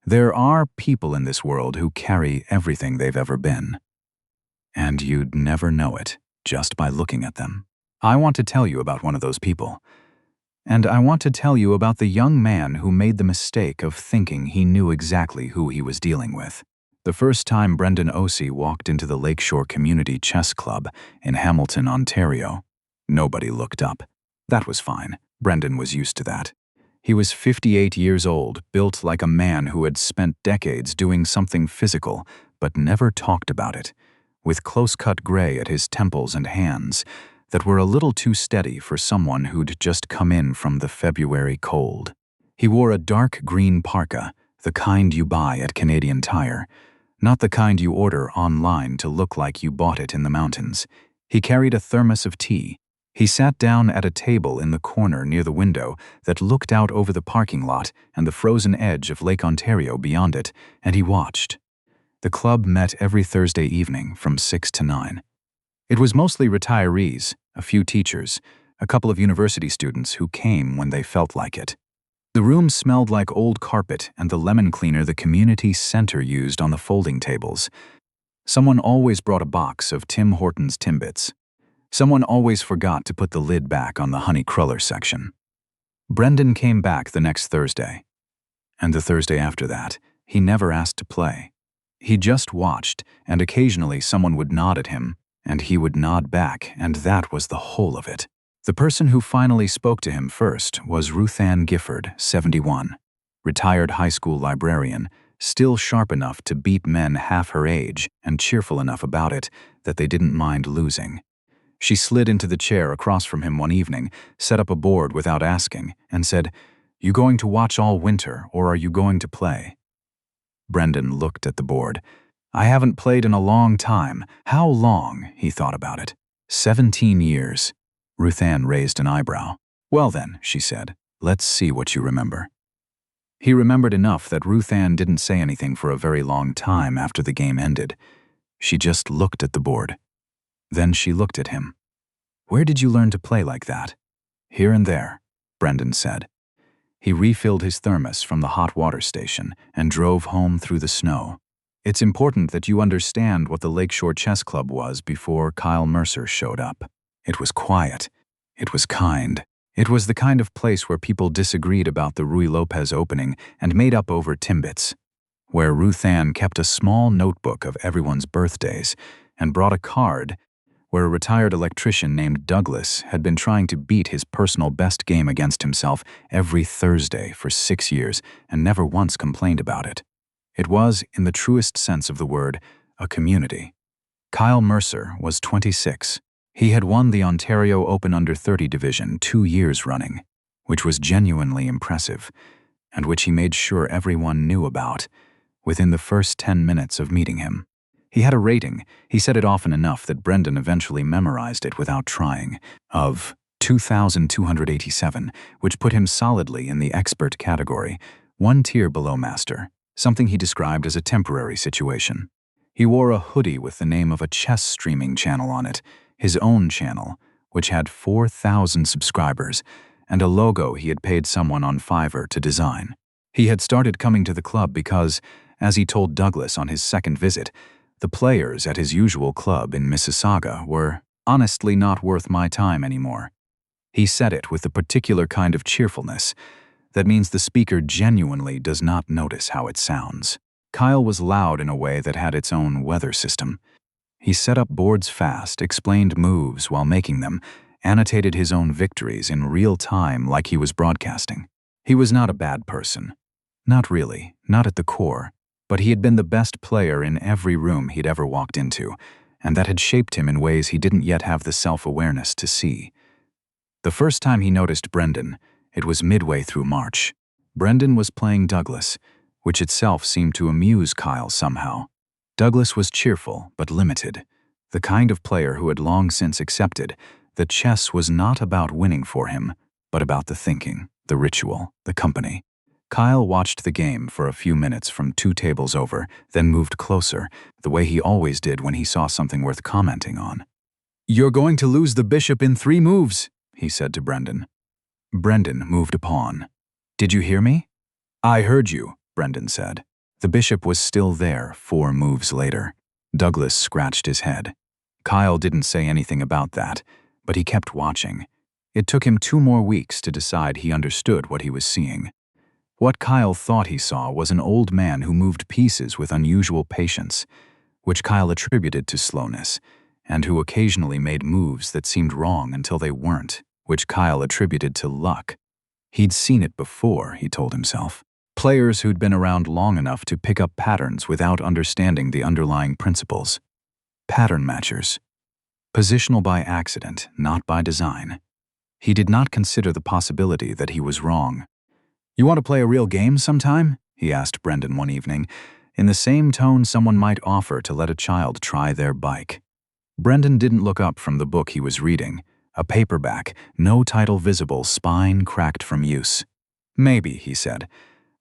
There are people in this world who carry everything they've ever been. And you'd never know it just by looking at them. I want to tell you about one of those people. And I want to tell you about the young man who made the mistake of thinking he knew exactly who he was dealing with. The first time Brendan Osei walked into the Lakeshore Community Chess Club in Hamilton, Ontario, nobody looked up. That was fine. Brendan was used to that. He was 58 years old, built like a man who had spent decades doing something physical, but never talked about it, with close-cut gray at his temples and hands that were a little too steady for someone who'd just come in from the February cold. He wore a dark green parka, the kind you buy at Canadian Tire, not the kind you order online to look like you bought it in the mountains. He carried a thermos of tea. He sat down at a table in the corner near the window that looked out over the parking lot and the frozen edge of Lake Ontario beyond it, and he watched. The club met every Thursday evening from 6 to 9. It was mostly retirees, a few teachers, a couple of university students who came when they felt like it. The room smelled like old carpet and the lemon cleaner the community center used on the folding tables. Someone always brought a box of Tim Hortons Timbits. Someone always forgot to put the lid back on the honey cruller section. Brendan came back the next Thursday. And the Thursday after that, he never asked to play. He just watched, and occasionally someone would nod at him, and he would nod back, and that was the whole of it. The person who finally spoke to him first was Ruth Ann Gifford, 71, retired high school librarian, still sharp enough to beat men half her age and cheerful enough about it that they didn't mind losing. She slid into the chair across from him one evening, set up a board without asking, and said, "You going to watch all winter, or are you going to play?" Brendan looked at the board. "I haven't played in a long time." How long? He thought about it. 17 years. Ruth Ann raised an eyebrow. "Well then," she said, "let's see what you remember." He remembered enough that Ruth Ann didn't say anything for a very long time after the game ended. She just looked at the board. Then she looked at him. "Where did you learn to play like that?" "Here and there," Brendan said. He refilled his thermos from the hot water station and drove home through the snow. It's important that you understand what the Lakeshore Chess Club was before Kyle Mercer showed up. It was quiet. It was kind. It was the kind of place where people disagreed about the Rui Lopez opening and made up over Timbits, where Ruth Ann kept a small notebook of everyone's birthdays and brought a card, where a retired electrician named Douglas had been trying to beat his personal best game against himself every Thursday for 6 years and never once complained about it. It was, in the truest sense of the word, a community. Kyle Mercer was 26. He had won the Ontario Open Under-30 division 2 years running, which was genuinely impressive, and which he made sure everyone knew about within the first 10 minutes of meeting him. He had a rating, he said it often enough that Brendan eventually memorized it without trying, of 2,287, which put him solidly in the expert category, one tier below master, something he described as a temporary situation. He wore a hoodie with the name of a chess streaming channel on it, his own channel, which had 4,000 subscribers, and a logo he had paid someone on Fiverr to design. He had started coming to the club because, as he told Douglas on his second visit, the players at his usual club in Mississauga were honestly not worth my time anymore. He said it with the particular kind of cheerfulness that means the speaker genuinely does not notice how it sounds. Kyle was loud in a way that had its own weather system. He set up boards fast, explained moves while making them, annotated his own victories in real time like he was broadcasting. He was not a bad person. Not really, not at the core, but he had been the best player in every room he'd ever walked into, and that had shaped him in ways he didn't yet have the self-awareness to see. The first time he noticed Brendan, it was midway through March. Brendan was playing Douglas, which itself seemed to amuse Kyle somehow. Douglas was cheerful but limited, the kind of player who had long since accepted that chess was not about winning for him, but about the thinking, the ritual, the company. Kyle watched the game for a few minutes from 2 tables over, then moved closer, the way he always did when he saw something worth commenting on. "You're going to lose the bishop in 3 moves, he said to Brendan. Brendan moved a pawn. "Did you hear me?" "I heard you," Brendan said. The bishop was still there 4 moves later. Douglas scratched his head. Kyle didn't say anything about that, but he kept watching. It took him 2 more weeks to decide he understood what he was seeing. What Kyle thought he saw was an old man who moved pieces with unusual patience, which Kyle attributed to slowness, and who occasionally made moves that seemed wrong until they weren't, which Kyle attributed to luck. He'd seen it before, he told himself. Players who'd been around long enough to pick up patterns without understanding the underlying principles. Pattern matchers. Positional by accident, not by design. He did not consider the possibility that he was wrong. "You want to play a real game sometime?" he asked Brendan one evening, in the same tone someone might offer to let a child try their bike. Brendan didn't look up from the book he was reading, a paperback, no title visible, spine cracked from use. "Maybe," he said.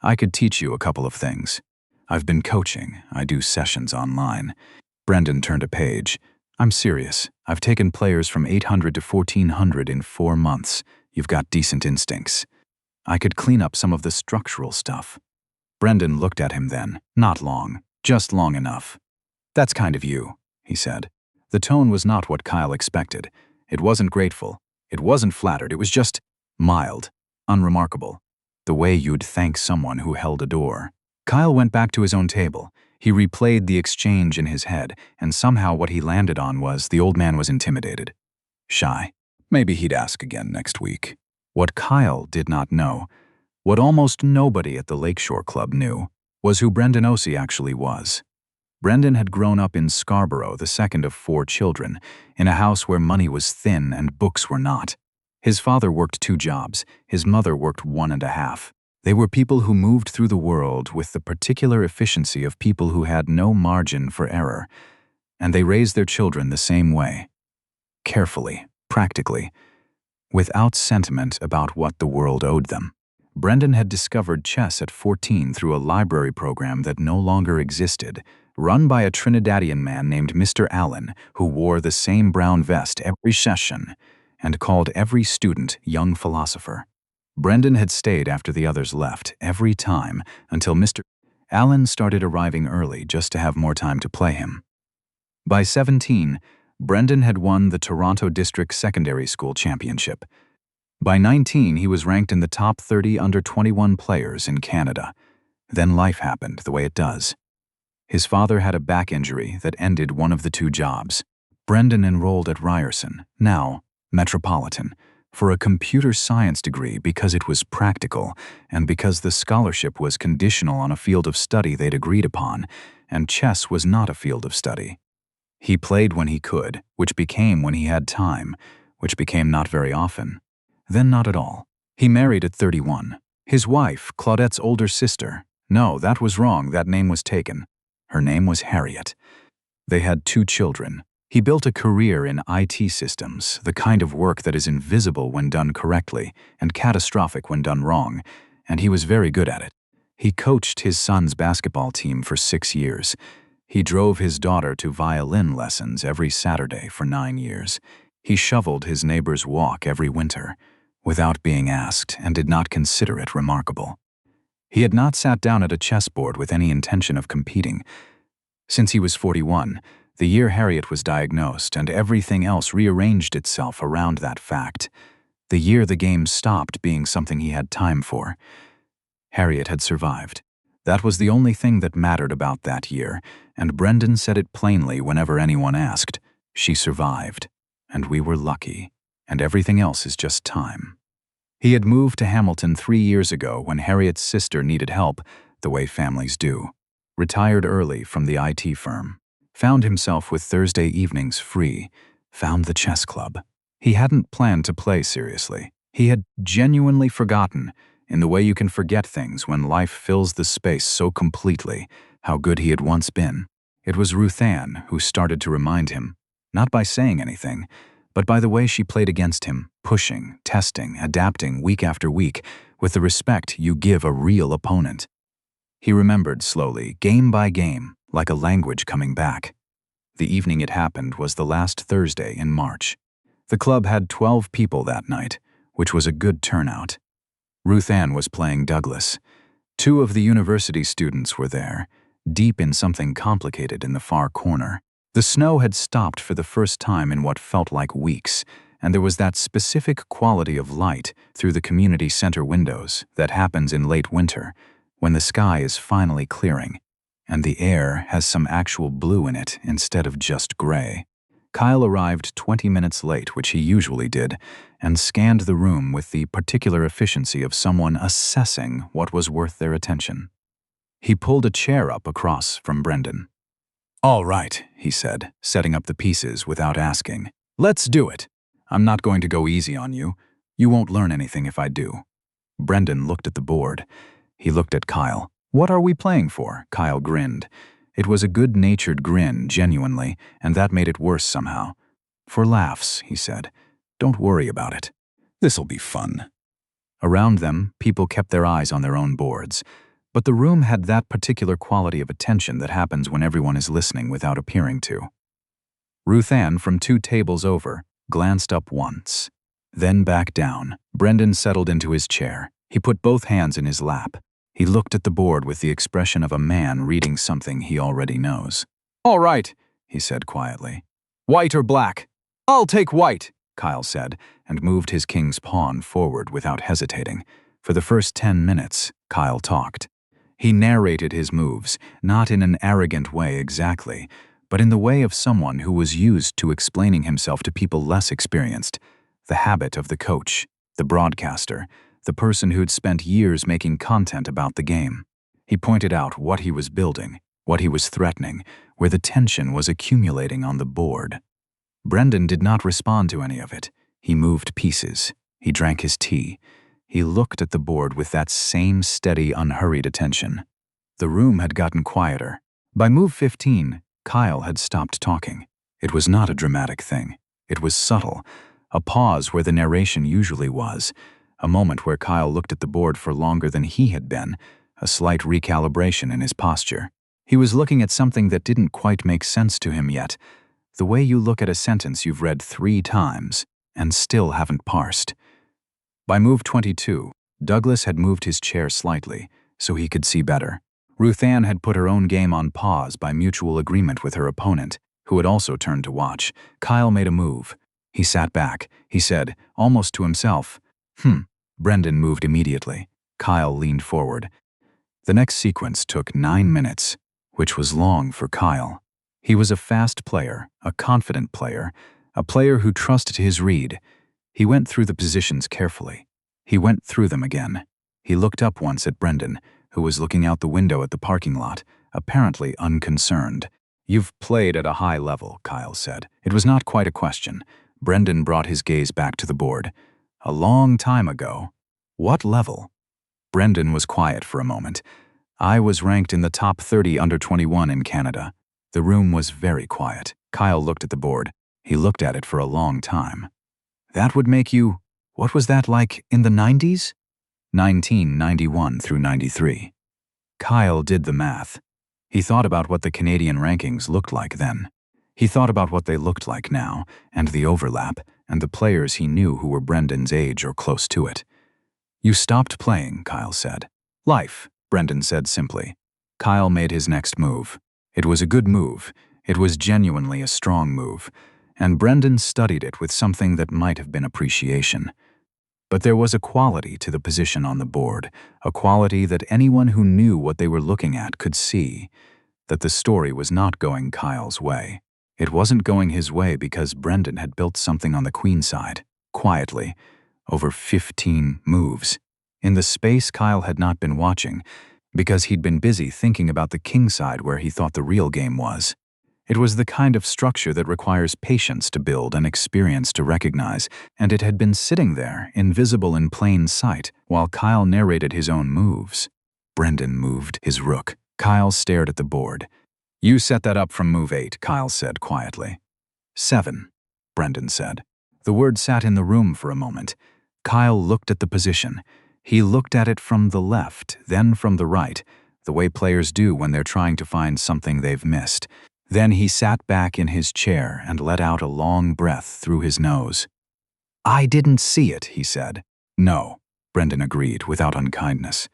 "I could teach you a couple of things. I've been coaching. I do sessions online." Brendan turned a page. "I'm serious. I've taken players from 800 to 1400 in 4 months. You've got decent instincts. I could clean up some of the structural stuff." Brendan looked at him then. "Not long. Just long enough." "That's kind of you," he said. The tone was not what Kyle expected. It wasn't grateful. It wasn't flattered. It was just mild, unremarkable. The way you'd thank someone who held a door. Kyle went back to his own table. He replayed the exchange in his head, and somehow what he landed on was the old man was intimidated. Shy. Maybe he'd ask again next week. What Kyle did not know, what almost nobody at the Lakeshore Club knew, was who Brendan Osei actually was. Brendan had grown up in Scarborough, the second of 4 children, in a house where money was thin and books were not. His father worked 2 jobs, his mother worked 1.5. They were people who moved through the world with the particular efficiency of people who had no margin for error, and they raised their children the same way. Carefully, practically, without sentiment about what the world owed them. Brendan had discovered chess at 14 through a library program that no longer existed, run by a Trinidadian man named Mr. Allen, who wore the same brown vest every session and called every student young philosopher. Brendan had stayed after the others left every time until Mr. Allen started arriving early just to have more time to play him. By 17, Brendan had won the Toronto District Secondary School Championship. By 19, he was ranked in the top 30 under-21 players in Canada. Then life happened the way it does. His father had a back injury that ended one of the 2 jobs. Brendan enrolled at Ryerson, now Metropolitan, for a computer science degree because it was practical and because the scholarship was conditional on a field of study they'd agreed upon, and chess was not a field of study. He played when he could, which became when he had time, which became not very often. Then not at all. He married at 31. His wife, Claudette's older sister. No, that was wrong, that name was taken. Her name was Harriet. They had 2 children. He built a career in IT systems, the kind of work that is invisible when done correctly and catastrophic when done wrong, and he was very good at it. He coached his son's basketball team for 6 years. He drove his daughter to violin lessons every Saturday for 9 years. He shoveled his neighbor's walk every winter, without being asked, and did not consider it remarkable. He had not sat down at a chessboard with any intention of competing. Since he was 41, the year Harriet was diagnosed, and everything else rearranged itself around that fact. The year the game stopped being something he had time for. Harriet had survived. That was the only thing that mattered about that year, and Brendan said it plainly whenever anyone asked. She survived, and we were lucky, and everything else is just time. He had moved to Hamilton 3 years ago when Harriet's sister needed help, the way families do. Retired early from the IT firm. Found himself with Thursday evenings free. Found the chess club. He hadn't planned to play seriously. He had genuinely forgotten, in the way you can forget things when life fills the space so completely, how good he had once been. It was Ruth Ann who started to remind him, not by saying anything, but by the way she played against him, pushing, testing, adapting week after week, with the respect you give a real opponent. He remembered slowly, game by game, like a language coming back. The evening it happened was the last Thursday in March. The club had 12 people that night, which was a good turnout. Ruth Ann was playing Douglas. Two of the university students were there, deep in something complicated in the far corner. The snow had stopped for the first time in what felt like weeks, and there was that specific quality of light through the community center windows that happens in late winter, when the sky is finally clearing, and the air has some actual blue in it instead of just gray. Kyle arrived 20 minutes late, which he usually did, and scanned the room with the particular efficiency of someone assessing what was worth their attention. He pulled a chair up across from Brendan. "All right," he said, setting up the pieces without asking. "Let's do it. I'm not going to go easy on you. You won't learn anything if I do." Brendan looked at the board. He looked at Kyle. "What are we playing for?" Kyle grinned. It was a good-natured grin, genuinely, and that made it worse somehow. "For laughs," he said. "Don't worry about it. This'll be fun." Around them, people kept their eyes on their own boards, but the room had that particular quality of attention that happens when everyone is listening without appearing to. Ruth Ann, from 2 tables over, glanced up once, then back down. Brendan settled into his chair. He put both hands in his lap. He looked at the board with the expression of a man reading something he already knows. "All right," he said quietly. "White or black?" "I'll take white," Kyle said, and moved his king's pawn forward without hesitating. For the first 10 minutes, Kyle talked. He narrated his moves, not in an arrogant way exactly, but in the way of someone who was used to explaining himself to people less experienced. The habit of the coach, the broadcaster, the person who'd spent years making content about the game. He pointed out what he was building, what he was threatening, where the tension was accumulating on the board. Brendan did not respond to any of it. He moved pieces. He drank his tea. He looked at the board with that same steady, unhurried attention. The room had gotten quieter. By move 15, Kyle had stopped talking. It was not a dramatic thing. It was subtle, a pause where the narration usually was, a moment where Kyle looked at the board for longer than he had been, a slight recalibration in his posture. He was looking at something that didn't quite make sense to him yet, the way you look at a sentence you've read 3 times and still haven't parsed. By move 22, Douglas had moved his chair slightly so he could see better. Ruth Ann had put her own game on pause by mutual agreement with her opponent, who had also turned to watch. Kyle made a move. He sat back. He said, almost to himself, Brendan moved immediately. Kyle leaned forward. The next sequence took 9 minutes, which was long for Kyle. He was a fast player, a confident player, a player who trusted his read. He went through the positions carefully. He went through them again. He looked up once at Brendan, who was looking out the window at the parking lot, apparently unconcerned. "You've played at a high level," Kyle said. It was not quite a question. Brendan brought his gaze back to the board. "A long time ago. What level?" Brendan was quiet for a moment. "I was ranked in the top 30 under 21 in Canada." The room was very quiet. Kyle looked at the board. He looked at it for a long time. "That would make you, what was that like in the 90s? 1991 through 93. Kyle did the math. He thought about what the Canadian rankings looked like then. He thought about what they looked like now, and the overlap, and the players he knew who were Brendan's age or close to it. "You stopped playing," Kyle said. "Life," Brendan said simply. Kyle made his next move. It was a good move. It was genuinely a strong move, and Brendan studied it with something that might have been appreciation. But there was a quality to the position on the board, a quality that anyone who knew what they were looking at could see, that the story was not going Kyle's way. It wasn't going his way because Brendan had built something on the queen side, quietly, over 15 moves. In the space Kyle had not been watching, because he'd been busy thinking about the king side where he thought the real game was. It was the kind of structure that requires patience to build and experience to recognize, and it had been sitting there, invisible in plain sight, while Kyle narrated his own moves. Brendan moved his rook. Kyle stared at the board. "You set that up from move 8, Kyle said quietly. 7, Brendan said. The word sat in the room for a moment. Kyle looked at the position. He looked at it from the left, then from the right, the way players do when they're trying to find something they've missed. Then he sat back in his chair and let out a long breath through his nose. "I didn't see it," he said. "No," Brendan agreed without unkindness.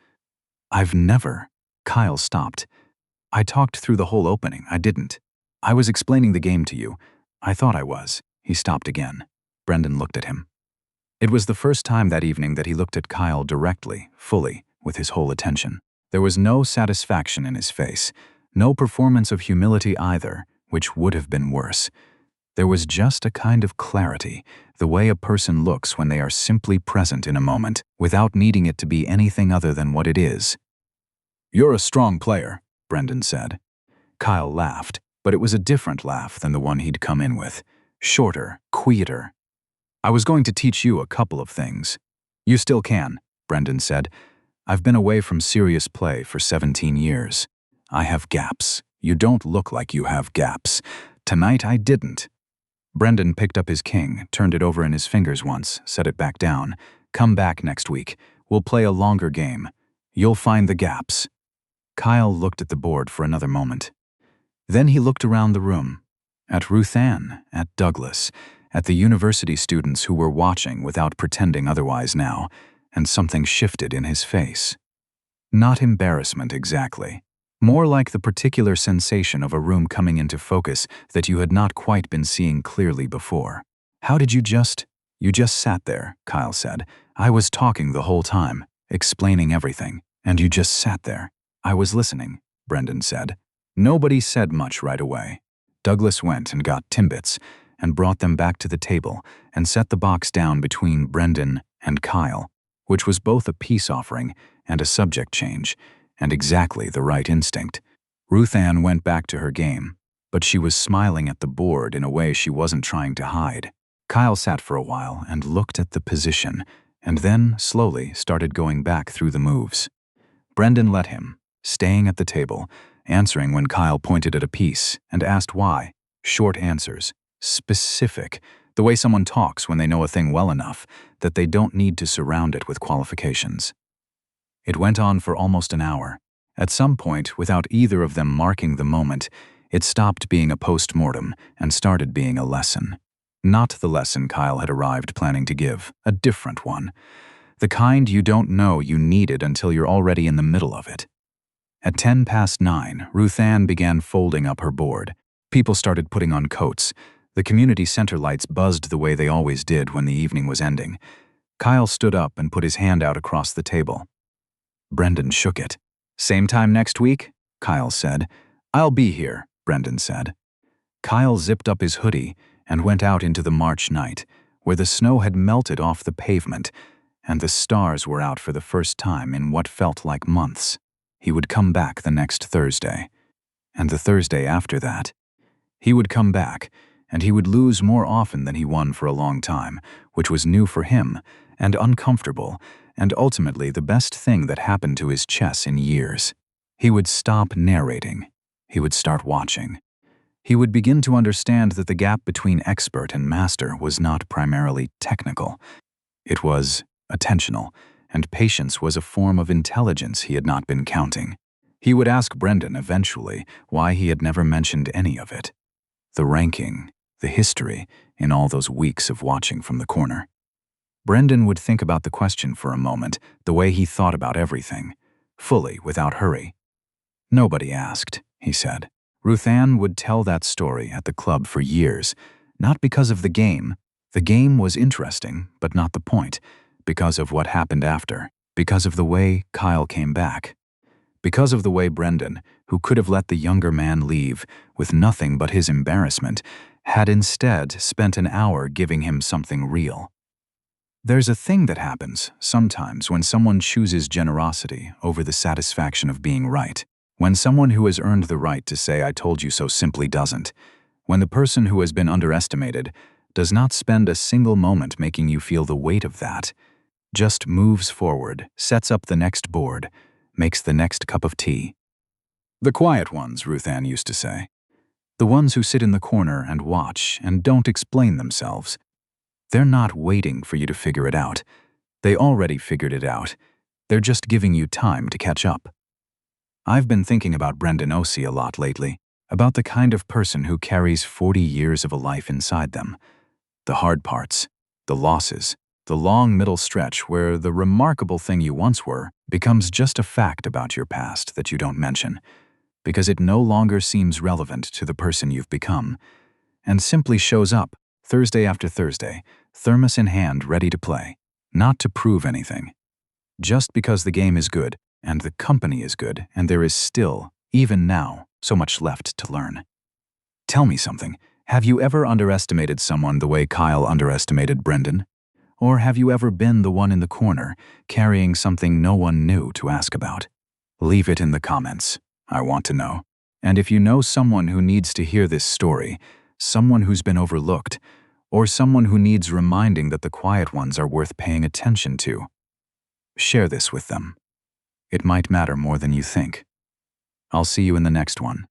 I've never. Kyle stopped. I talked through the whole opening. I didn't. I was explaining the game to you. I thought I was. He stopped again. Brendan looked at him. It was the first time that evening that he looked at Kyle directly, fully, with his whole attention. There was no satisfaction in his face, no performance of humility either, which would have been worse. There was just a kind of clarity, the way a person looks when they are simply present in a moment, without needing it to be anything other than what it is. "You're a strong player," Brendan said. Kyle laughed, but it was a different laugh than the one he'd come in with. Shorter, quieter. "I was going to teach you a couple of things." "You still can," Brendan said. "I've been away from serious play for 17 years. I have gaps. You don't look like you have gaps. Tonight I didn't." Brendan picked up his king, turned it over in his fingers once, set it back down. "Come back next week. We'll play a longer game. You'll find the gaps." Kyle looked at the board for another moment. Then he looked around the room. At Ruth Ann, at Douglas, at the university students who were watching without pretending otherwise now, and something shifted in his face. Not embarrassment exactly. More like the particular sensation of a room coming into focus that you had not quite been seeing clearly before. "How did you just sat there," Kyle said. "I was talking the whole time, explaining everything, and you just sat there." "I was listening," Brendan said. Nobody said much right away. Douglas went and got Timbits and brought them back to the table and set the box down between Brendan and Kyle, which was both a peace offering and a subject change, and exactly the right instinct. Ruth Ann went back to her game, but she was smiling at the board in a way she wasn't trying to hide. Kyle sat for a while and looked at the position, and then, slowly, started going back through the moves. Brendan let him, staying at the table, answering when Kyle pointed at a piece and asked why. Short answers. Specific. The way someone talks when they know a thing well enough that they don't need to surround it with qualifications. It went on for almost an hour. At some point, without either of them marking the moment, it stopped being a post-mortem and started being a lesson. Not the lesson Kyle had arrived planning to give, a different one. The kind you don't know you needed until you're already in the middle of it. At 9:10, Ruth Ann began folding up her board. People started putting on coats. The community center lights buzzed the way they always did when the evening was ending. Kyle stood up and put his hand out across the table. Brendan shook it. "Same time next week?" Kyle said. "I'll be here," Brendan said. Kyle zipped up his hoodie and went out into the March night, where the snow had melted off the pavement, and the stars were out for the first time in what felt like months. He would come back the next Thursday. And the Thursday after that. He would come back, and he would lose more often than he won for a long time, which was new for him, and uncomfortable, and ultimately the best thing that happened to his chess in years. He would stop narrating. He would start watching. He would begin to understand that the gap between expert and master was not primarily technical. It was attentional, and patience was a form of intelligence he had not been counting. He would ask Brendan eventually why he had never mentioned any of it. The ranking, the history, in all those weeks of watching from the corner. Brendan would think about the question for a moment, the way he thought about everything, fully, without hurry. "Nobody asked," he said. Ruth Ann would tell that story at the club for years, not because of the game. The game was interesting, but not the point, because of what happened after, because of the way Kyle came back. Because of the way Brendan, who could have let the younger man leave with nothing but his embarrassment, had instead spent an hour giving him something real. There's a thing that happens sometimes when someone chooses generosity over the satisfaction of being right. When someone who has earned the right to say "I told you so" simply doesn't. When the person who has been underestimated does not spend a single moment making you feel the weight of that, just moves forward, sets up the next board, makes the next cup of tea. The quiet ones, Ruth Ann used to say. The ones who sit in the corner and watch and don't explain themselves. They're not waiting for you to figure it out. They already figured it out. They're just giving you time to catch up. I've been thinking about Brendan Osei a lot lately, about the kind of person who carries 40 years of a life inside them. The hard parts, the losses, The long middle stretch where the remarkable thing you once were becomes just a fact about your past that you don't mention, because it no longer seems relevant to the person you've become, and simply shows up Thursday after Thursday, thermos in hand, ready to play. Not to prove anything. Just because the game is good, and the company is good, and there is still, even now, so much left to learn. Tell me something. Have you ever underestimated someone the way Kyle underestimated Brendan? Or have you ever been the one in the corner, carrying something no one knew to ask about? Leave it in the comments. I want to know. And if you know someone who needs to hear this story, someone who's been overlooked, or someone who needs reminding that the quiet ones are worth paying attention to, share this with them. It might matter more than you think. I'll see you in the next one.